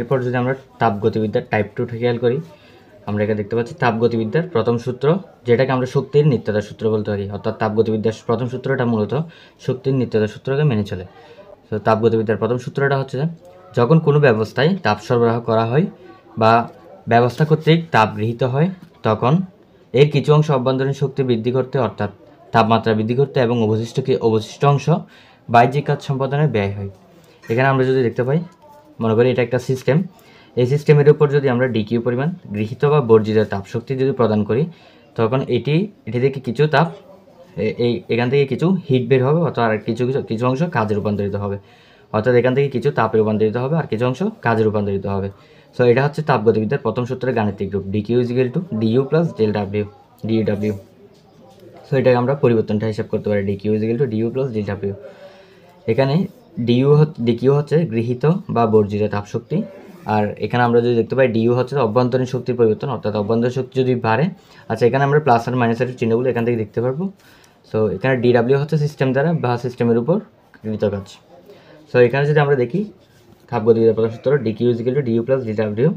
এরপর যদি আমরা তাপগতিবিদ্যার টাইপ 2 খেয়াল করি, আমরা এখানে দেখতে পাচ্ছি তাপগতিবিদ্যার প্রথম সূত্র, যেটাকে আমরা শক্তির নিত্যতা সূত্র বলতে পারি। অর্থাৎ তাপগতিবিদ্যার প্রথম সূত্রটা মূলত শক্তির নিত্যতা সূত্রকে মেনে চলে। তো তাপগতিবিদ্যার প্রথম সূত্রটা হচ্ছে, যখন কোনো ব্যবস্থায় তাপ সরবরাহ করা হয় বা ব্যবস্থা কর্তৃক তাপ গৃহীত হয়, তখন এর কিছু অংশ অভ্যন্তরীণ শক্তি বৃদ্ধি করতে অর্থাৎ তাপমাত্রা বৃদ্ধি করতে এবং অবশিষ্ট অংশ বাহ্যিক কাজ সম্পাদনে ব্যয় হয়। এখানে আমরা যদি দেখতে পাই, মনে করি এটা একটা সিস্টেম, এই সিস্টেমের উপর যদি আমরা ডিকিউ পরিমাণ গৃহীত বা বর্জিত তাপ শক্তি যদি প্রদান করি, তখন এটি থেকে কিছু তাপ এখান থেকে কিছু হিট বের হবে, অথবা আর কিছু অংশ কাজে রূপান্তরিত হবে। অর্থাৎ এখান থেকে কিছু তাপে রূপান্তরিত হবে আর কিছু অংশ কাজে রূপান্তরিত হবে। সো এটা হচ্ছে তাপগতিবিদ্যার প্রথম সূত্রের গাণিতিক রূপ, D Q is equal to D U plus del W D U. So এটাকে আমরা পরিবর্তনটা হিসাব করতে পারি, D Q is equal to D U plus del W. এখানে ডিকিউ হচ্ছে গৃহীত বা বর্জিত তাপশক্তি, আর এখানে আমরা যদি দেখতে পাই ডিইউ হচ্ছে অভ্যন্তরীণ শক্তির পরিবর্তন, অর্থাৎ অভ্যন্তরীণ শক্তি যদি বাড়ে, আচ্ছা এখানে আমরা প্লাস আর মাইনাসের চিহ্নগুলো এখান থেকে দেখতে পারবো। সো এখানে ডিডাব্লিউ হচ্ছে সিস্টেম দ্বারা বা সিস্টেমের উপর গৃহীত কাজ। সো এখানে যদি আমরা দেখি তাপগতিবিদ্যার প্রথম সূত্র, DQ is equal to D U plus DW.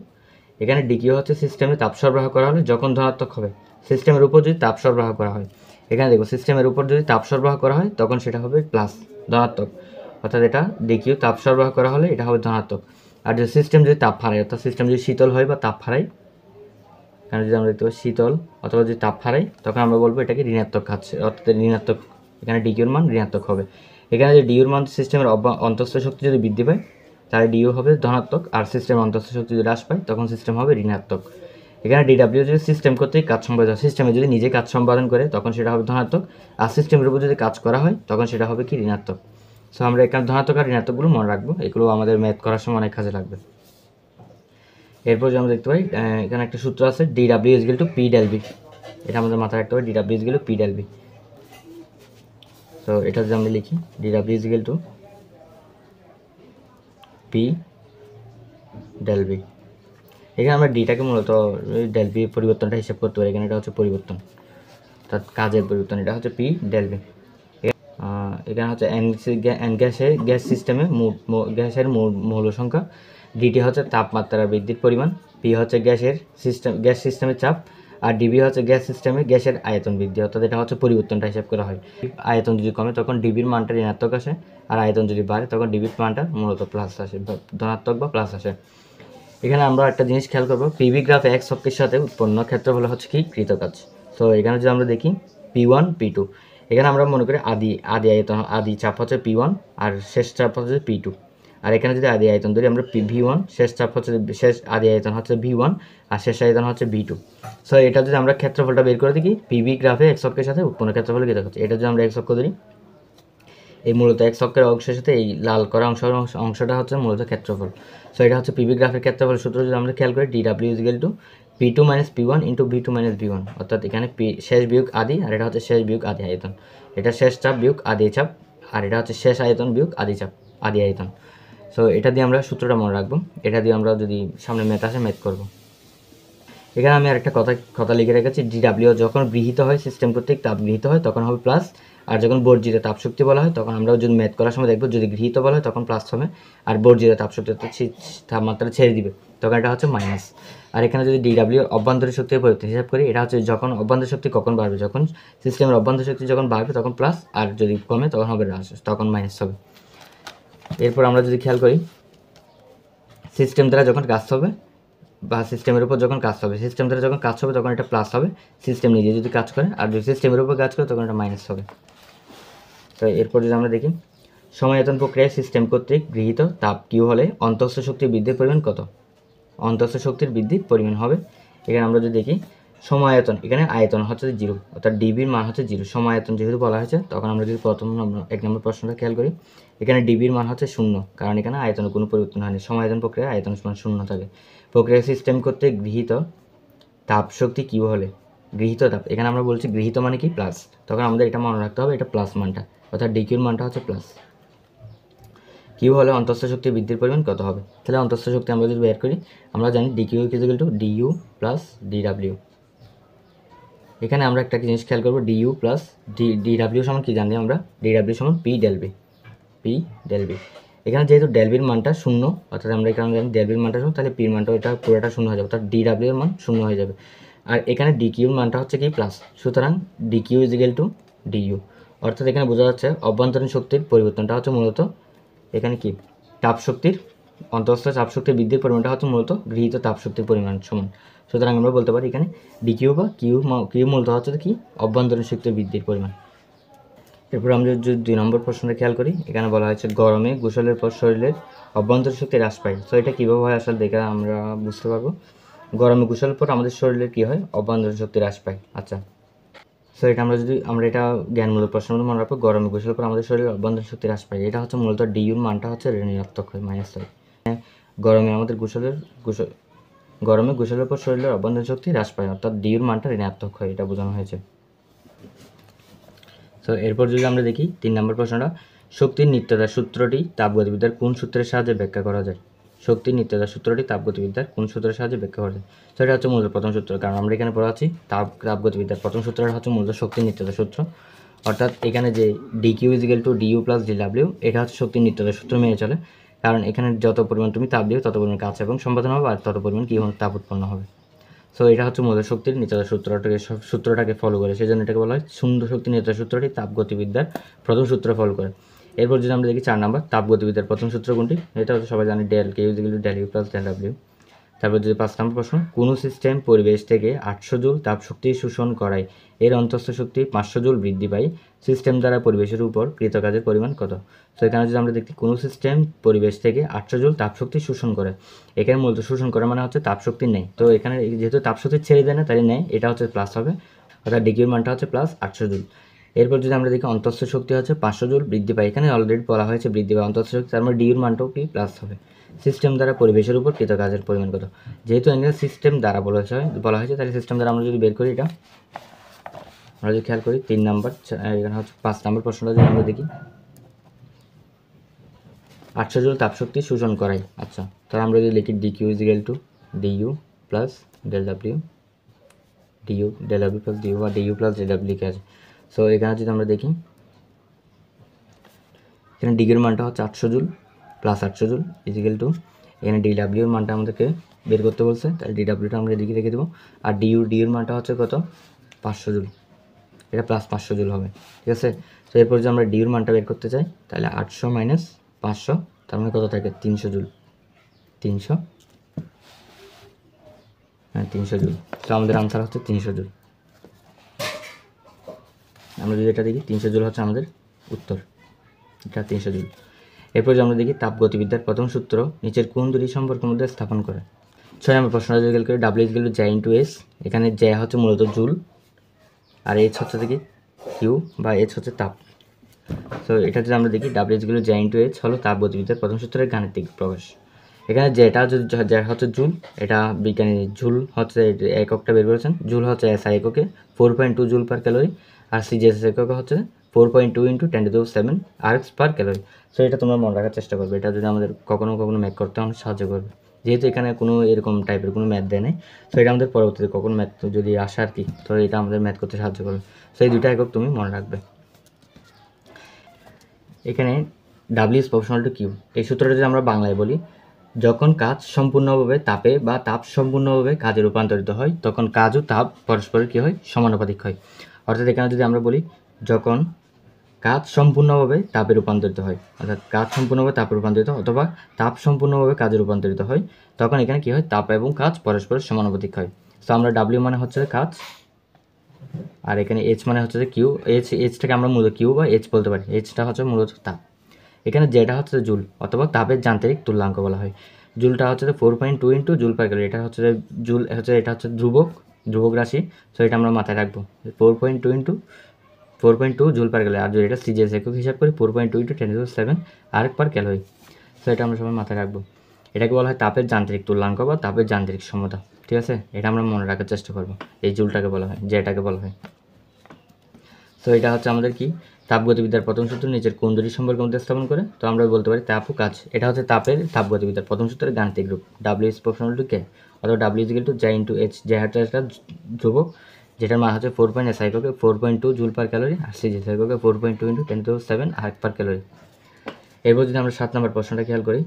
এখানে ডিকিউ হচ্ছে সিস্টেমে তাপ সরবরাহ করা হলে যখন ধনাত্মক হবে, সিস্টেমের উপর যদি তাপ সরবরাহ করা হয়, এখানে দেখো সিস্টেমের উপর যদি তাপ সরবরাহ করা হয় তখন সেটা হবে প্লাস ধনাত্মক, অর্থাৎ এটা ডিকিউ তাপ সরবরাহ করা হলে এটা হবে ধনাত্মক। আর যদি সিস্টেম যদি তাপ হারায়, অর্থাৎ সিস্টেম যদি শীতল হয় বা তাপ হারায়, এখানে যদি আমরা দেখতে পাই শীতল অথবা যদি তাপ হারায়, তখন আমরা বলবো এটাকে ঋণাত্মক খাচ্ছে, অর্থাৎ ঋণাত্মক, এখানে ডিকিউর মান ঋণাত্মক হবে। এখানে যদি ডিউর মান সিস্টেমের অন্তঃস্থ শক্তি যদি বৃদ্ধি পায়, তাহলে ডিউ হবে ধনাত্মক, আর সিস্টেমের অন্তঃস্থ শক্তি যদি হ্রাস পায় তখন সিস্টেম হবে ঋণাত্মক। এখানে ডিডাব্লিউ যদি সিস্টেম কর্তৃক কাজ সম্পাদন, সিস্টেমে যদি নিজে কাজ সম্পাদন করে তখন সেটা হবে ধনাত্মক, আর সিস্টেমের উপর যদি কাজ করা হয় তখন সেটা হবে কি ঋণাত্মক। সো আমরা এখানে ধনাত্মক আর ঋণাত্মকগুলো মনে রাখবো, এগুলো আমাদের ম্যাথ করার সময় অনেক কাজে লাগবে। এরপর যে আমরা দেখতে পাই এখানে একটা সূত্র আছে, D W is equal to P del V. এটা আমাদের মাথায় রাখতে হবে, D W is equal to P del V. তো এটা যদি আমরা লিখি, D W is equal to P del V. এখানে আমরা ডিটাকে মূলত ডেল বি পরিবর্তনটা হিসাব করতে পারি, এখানে এটা হচ্ছে পরিবর্তন, অর্থাৎ কাজের পরিবর্তন, এটা হচ্ছে পি ডেল বি। এখানে হচ্ছে গ্যাস সিস্টেমে গ্যাসের মৌল সংখ্যা, ডিটি হচ্ছে তাপমাত্রা বৃদ্ধির পরিমাণ, পি হচ্ছে গ্যাস সিস্টেমের চাপ, আর ডিবি হচ্ছে গ্যাস সিস্টেমে গ্যাসের আয়তন বৃদ্ধি, অর্থাৎ এটা হচ্ছে পরিবর্তনটা হিসাব করা হয়। আয়তন যদি কমে তখন ডিবির মানটা ঋণাত্মক আসে, আর আয়তন যদি বাড়ে তখন ডিবির মানটা মূলত প্লাস আসে, ধনাত্মক বা প্লাস আসে। এখানে আমরা একটা জিনিস খেয়াল করবো, পিভি গ্রাফে এক শক্তির সাথে উৎপন্ন ক্ষেত্রফল হচ্ছে কি কৃতকাজ। তো এখানে যদি আমরা দেখি P1 P2, এখানে আমরা মনে করি আদি আয়তন, আদি চাপ হচ্ছে P1 আর শেষ চাপ হচ্ছে P2। আর এখানে যদি আদি আয়তন ধরি আমরা V1, শেষ চাপ হচ্ছে আদি আয়তন হচ্ছে V1 আর শেষ আয়তন হচ্ছে V2। সো এটা যদি আমরা ক্ষেত্রফলটা বের করে দেখি, পিভি গ্রাফে এক শক্তির সাথে উৎপন্ন ক্ষেত্রফল কৃতকাজ, এটা যদি আমরা এক অক্ষ ধরি, এই মূলত এক অক্ষের অংশের সাথে এই লাল করা অংশটা হচ্ছে মূলত ক্ষেত্রফল। সো এটা হচ্ছে পিভি গ্রাফের ক্ষেত্রফল সূত্র যদি আমরা খেয়াল করি, DW is equal two P2 minus P1 into V2 minus V1, অর্থাৎ এখানে শেষ বিয়োগ আদি, আর এটা হচ্ছে শেষ বিয়োগ আদি আয়তন, এটা শেষ চাপ বিয়োগ আদি চাপ, আর এটা হচ্ছে শেষ আয়তন বিয়োগ আদি চাপ আদি আয়তন। সো এটা দিয়ে আমরা সূত্রটা মনে রাখবো, এটা দিয়ে আমরা যদি সামনে ম্যাথ আসে ম্যাথ করবো। এখানে আমি আরেকটা কথা লিখে রেখেছি, ডিডাব্লিউ যখন গৃহীত হয়, সিস্টেম কর্তৃক তাপ গৃহীত হয় তখন হবে প্লাস, আর যখন বর্জিত তাপশক্তি বলা হয় তখন আমরা যদি ম্যাথ করার সময় দেখবো, যদি গৃহীত বলা হয় তখন প্লাস হবে, আর বর্জিত তাপশক্তি তাপমাত্রা ছেড়ে দিবে তখন এটা হচ্ছে মাইনাস। আর এখানে যদি ডিডাব্লিউ অভ্যন্তরীণ শক্তির পরিবর্তন হিসাব করি, এটা হচ্ছে যখন অভ্যন্তরীণ শক্তি কখন বাড়বে, যখন সিস্টেমের অভ্যন্তরীণ শক্তি যখন বাড়বে তখন প্লাস, আর যদি কমে তখন হবে হ্রাস, তখন মাইনাস হবে। এরপর আমরা যদি খেয়াল করি, সিস্টেম দ্বারা যখন কাজ হবে বা সিস্টেমের উপর যখন কাজ হবে, সিস্টেম দ্বারা যখন কাজ হবে তখন এটা প্লাস হবে, সিস্টেম নিজে যদি কাজ করে, আর যদি সিস্টেমের উপর কাজ করে তখন এটা মাইনাস হবে। তো এরপর যদি আমরা দেখি, সময়তন প্রক্রিয়ায় সিস্টেম কর্তৃক গৃহীত তাপ কিউ হলে অন্তঃস্থ শক্তির বৃদ্ধির পরিমাণ কত? অন্তঃস্থ শক্তির বৃদ্ধির পরিমাণ হবে, এখানে আমরা যদি দেখি সময়তন, এখানে আয়তন হচ্ছে 0, অর্থাৎ ডিবির মান হচ্ছে 0, সময়তন যেহেতু বলা হয়েছে তখন আমরা যদি প্রথম এক নম্বর প্রশ্নটা খেয়াল করি, এখানে ডিবির মান হচ্ছে 0, কারণ এখানে আয়তনের কোনো পরিবর্তন হয়নি, সময়তন প্রক্রিয়ায় আয়তন সমান 0 থাকে। প্রক্রিয়া সিস্টেম কর্তৃক গৃহীত তাপ শক্তি কিউ হলে, গৃহীত তাপ, এখানে আমরা বলছি গৃহীত মানে কি প্লাস, তখন আমাদের এটা মনে রাখতে হবে, এটা প্লাস মানটা, অর্থাৎ ডিকিউর মানটা হচ্ছে প্লাস। কিউ হলে অন্তঃস্থ শক্তি বৃদ্ধির পরিমাণ কত হবে? তাহলে অন্তঃস্থ শক্তি আমরা যদি বের করি, আমরা জানি DQ equal to D U plus DW. এখানে আমরা একটা জিনিস খেয়াল করবো, ডিইউ প্লাস ডিডাব্লিউ সমান কি জানি আমরা, ডিডাব্লিউ সমান P del V, P del V. এখানে যেহেতু ডেলভির মানটা শূন্য, অর্থাৎ আমরা এখানে জানি ডেলভির মানটা শূন্য, তাহলে পির মানটা এটা পুরোটা শূন্য হয়ে যাবে, অর্থাৎ DW এর মান শূন্য হয়ে যাবে। আর এখানে DQর মানটা হচ্ছে কি প্লাস, সুতরাং DQ is equal two DU। অর্থাৎ এখানে বোঝা যাচ্ছে অভ্যন্তরীণ শক্তির পরিবর্তনটা হচ্ছে মূলত এখানে কি তাপ শক্তির অন্তঃস্থ চাপ শক্তির বৃদ্ধির পরিমাণটা হচ্ছে মূলত গৃহীত তাপ শক্তির পরিমাণ সমান। সুতরাং আমরা বলতে পারি এখানে ডিকিউ বা কিউ মূলত হচ্ছে কি অভ্যন্তরীণ শক্তির বৃদ্ধির পরিমাণ। এরপর আমরা যদি 2 নম্বর প্রশ্নটা খেয়াল করি, এখানে বলা হয়েছে গরমে গোসলের পর শরীরের অভ্যন্তরীণ শক্তি হ্রাস পায়। তো এটা কীভাবে হয় আসলে দেখে আমরা বুঝতে পারবো। গরমে গোসলের পর আমাদের শরীরের কী হয়, অভ্যন্তরীণ শক্তি হ্রাস পায়। আচ্ছা, সো এটা আমরা এটা জ্ঞানমূলক প্রশ্নের মধ্যে মনে রাখবো, গরমে গোসলের পর আমাদের শরীরের অভ্যন্তরীণ শক্তি হ্রাস পায়। এটা হচ্ছে মূলত ডিউর মানটা হচ্ছে ঋণাত্মক হয়, -6। গরমে আমাদের গরমে গোসলের পর শরীরের অভ্যন্তরীণ শক্তি হ্রাস পায়, অর্থাৎ ডিউর মানটা ঋণাত্মক হয়, এটা বোঝানো হয়েছে। তো এরপর যদি আমরা দেখি 3 নম্বর প্রশ্নটা, শক্তির নিত্যতার সূত্রটি তাপগতিবিদ্যার কোন সূত্রের সাহায্যে ব্যাখ্যা করা যায়? শক্তির নিত্যতার সূত্রটি তাপগতিবিদ্যার কোন সূত্রের সাহায্যে ব্যাখ্যা করা যায়? তো এটা হচ্ছে মূলত প্রথম সূত্র, কারণ আমরা এখানে পড়া আছি তাপগতিবিদ্যার প্রথম সূত্রটা হচ্ছে মূলত শক্তির নিত্যতার সূত্র। অর্থাৎ এখানে যে DQ = DU + DW, এটা হচ্ছে শক্তির নিত্যতার সূত্র মেনে চলে, কারণ এখানে যত পরিমাণ তুমি তাপ দিও তত পরিমাণ কাজ এবং সম্পাদন হবে, আর তত পরিমাণ কি তাপ উৎপন্ন হবে। সো এটা হচ্ছে মূল শক্তির নিত্যতার সূত্রটাকে ফলো করে, সেই জন্য এটাকে বলা হয় শূন্য শক্তির নিত্যতার সূত্রটি তাপগতিবিদ্যার প্রথম সূত্র ফলো করে। এরপর যদি আমরা দেখি 4 নম্বর, তাপগতিবিদ্যার প্রথম সূত্র কোনটি? এটা হচ্ছে সবাই জানে del K = del U plus del W. তারপর যদি 5 নম্বর প্রশ্ন, কোনো সিস্টেম পরিবেশ থেকে 800 জুল তাপ শক্তি শোষণ করায় এর অন্তঃস্থ শক্তি 500 জুল বৃদ্ধি পায়, সিস্টেম দ্বারা পরিবেশের উপর কৃত কাজের পরিমাণ কত? তো এখানে যদি আমরা দেখি কোনো সিস্টেম পরিবেশ থেকে 800 জুল তাপ শক্তি শোষণ করে, এখানে মূলত শোষণ করা মানে হচ্ছে তাপ শক্তি নেই, তো এখানে যেহেতু তাপ শক্তি ছেড়ে দেয় না তাই নেই, এটা হচ্ছে প্লাস হবে, অর্থাৎ ডিগ্রির মানটা হচ্ছে প্লাস 800 জুল। এরপর যদি আমরা দেখি অন্তঃস্থ শক্তি হচ্ছে 500 জুল বৃদ্ধি পায়, এখানে অলরেডি বলা হয়েছে বৃদ্ধি পায় অন্তঃস্থ শক্তি, তার মানে ডিউর মানটাও কি প্লাস হবে। সিস্টেম দ্বারা পরিবেশের উপর কৃত কাজের পরিমাণ কত? যেহেতু এখানে সিস্টেম দ্বারা বলা হয়েছে তাহলে সিস্টেম দ্বারা আমরা যদি বের করি, এটা আমরা যদি খেয়াল করি 3 নম্বর, এখানে হচ্ছে 5 নম্বর প্রশ্নটা যদি আমরা দেখি 800 জুল তাপশক্তি শোষণ করাই। আচ্ছা, তাহলে আমরা যদি লিখি DQ = DU plus del W, DU del W plus DU বা DU প্লাস ডেল ডাব্লিউ লিখে আছে। সো এখানে যদি আমরা দেখি, এখানে ডিগ্রির মানটা হচ্ছে 800 জুল প্লাস 800 জুল = এখানে DW এর মানটা আমাদেরকে বের করতে বলছে, তাহলে DWটা আমরা এদিকে রেখে দেবো। আর DUর মানটা হচ্ছে কত? 500 জুল, এটা প্লাস 500 জুল হবে, ঠিক আছে। তো এরপর যদি আমরা ডিউর মানটা বের করতে চাই, তাহলে 800 - 500, তার মানে কত থাকে? 300 জুল, 300 জুল। তো আমাদের আনসার হচ্ছে 300 জুল। আমরা যদি এটা দেখি 300 জুল হচ্ছে আমাদের উত্তর, এটা 300 জুল। এরপর যদি আমরা দেখি তাপগতিবিদ্যার প্রথম সূত্র নিচের কোন দুটি সম্পর্কের মধ্যে স্থাপন করে? 6 নম্বর প্রশ্নটা যদি খেয়াল করি, W = J × S, এখানে J হচ্ছে মূলত জুল আর H হচ্ছে দেখি কিউ বা H হচ্ছে তাপ। তো এটা যদি আমরা দেখি W = J × H হলো তাপগতিবিদ্যার প্রথম সূত্রের গাণিতিক প্রকাশ। এখানে যেটা হচ্ছে জুল, এটা বিজ্ঞানী জুল হচ্ছে এককটা বের করেছেন, জুল হচ্ছে SI এককে 4.2 জুল পার ক্যালোরি, আর CGS এককে হচ্ছে 4.2 × 10⁷ আর্কস পার ক্যালোরি। সো এটা তোমরা মনে রাখার চেষ্টা করবে, এটা যদি আমাদের কখনো ম্যাথ করতে আমাদের সাহায্য করবে, যেহেতু এখানে কোনো এরকম টাইপের কোনো ম্যাথ দেয় নাই। সো এটা আমাদের পরবর্তীতে কখন ম্যাথ যদি আসে আর কি, তো এটা আমাদের ম্যাথ করতে সাহায্য করবে। সো এই দুটা একক তুমি মনে রাখবে। এখানে W = Q, এই সূত্রটা যদি আমরা বাংলায় বলি, যখন কাজ সম্পূর্ণভাবে তাপে বা তাপ সম্পূর্ণভাবে কাজে রূপান্তরিত হয় তখন কাজ ও তাপ পরস্পরের কী হয়? সমানুপাতিক হয়। অর্থাৎ এখানে যদি আমরা বলি যখন কাজ সম্পূর্ণভাবে তাপে রূপান্তরিত হয়, অর্থাৎ কাজ সম্পূর্ণভাবে তাপে রূপান্তরিত অথবা তাপ সম্পূর্ণভাবে কাজে রূপান্তরিত হয়, তখন এখানে কী হয়? তাপ এবং কাজ পরস্পরের সমানুপাতিক হয়। তো আমরা W মানে হচ্ছে কাজ, আর এখানে H মানে হচ্ছে কিউ, Hটাকে আমরা মূলত কিউ বা H বলতে পারি, Hটা হচ্ছে মূলত তাপ। এখানে যেটা হচ্ছে জুল অথবা তাপের যান্ত্রিক তুল্যাঙ্ক বলা হয়। জুলটা হচ্ছে 4.2 × জুল পার ক্যালোরি, এটা হচ্ছে জুল এটা হচ্ছে ধ্রুবক রাশি। সো এটা আমরা মাথায় রাখবো 4.2 জুল পার ক্যালোরি, আর যদি এটা CGS একক হিসাব করি 4.2 × 10⁷ আর্ক পার ক্যালোরি। সো এটা আমরা সবাই মাথায় রাখবো, এটাকে বলা হয় তাপের যান্ত্রিক তুল্যাঙ্ক বা তাপের যান্ত্রিক সমতা, ঠিক আছে। এটা আমরা মনে রাখার চেষ্টা করবো, এই জুলটাকে বলা হয়, যেটাকে বলা হয়। সো এটা হচ্ছে আমাদের কি তাপগতিবিদ্যার প্রথম সূত্র নিচের কোন দুটি সম্পর্কের মধ্যে স্থাপন করে? তো আমরা বলতে পারি তাপ ও কাজ, এটা হচ্ছে তাপগতিবিদ্যার প্রথম সূত্রের গাণিতিক রূপ। W = K, অথবা W = J × H, J হচ্ছে একটা ধ্রুবক যেটার মান হচ্ছে 4.SI এককে 4.2 জুল পার ক্যালোরি, আর CGS এককে 4.2 × 10⁷ আর্ক পার ক্যালোরি। এরপর যদি আমরা 7 নম্বর প্রশ্নটা খেয়াল করি,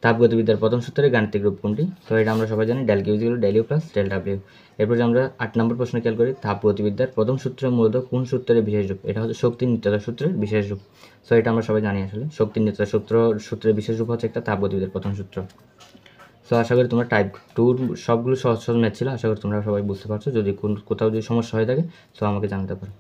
তাপগতিবিদ্যার প্রথম সূত্রের গাণিতিক রূপ কোনটি? তো এটা আমরা সবাই জানি del Q equal del U plus del W. এরপর যদি আমরা 8 নম্বর প্রশ্ন খেয়াল করি, তাপগতিবিদ্যার প্রথম সূত্র মূলত কোন সূত্রের বিশেষ রূপ? এটা হচ্ছে শক্তির নিত্যতা সূত্রের বিশেষ রূপ। সো এটা আমরা সবাই জানি আসলে শক্তির নিত্যতা সূত্রের বিশেষ রূপ হচ্ছে একটা তাপগতিবিদ্যার প্রথম সূত্র। সো আশা করি তোমরা টাইপ 2 সবগুলো সহজ সহজ ম্যাথ ছিল, আশা করি তোমরা সবাই বুঝতে পারছো। যদি কোথাও যদি সমস্যা হয়ে থাকে সো আমাকে জানাতে পারো।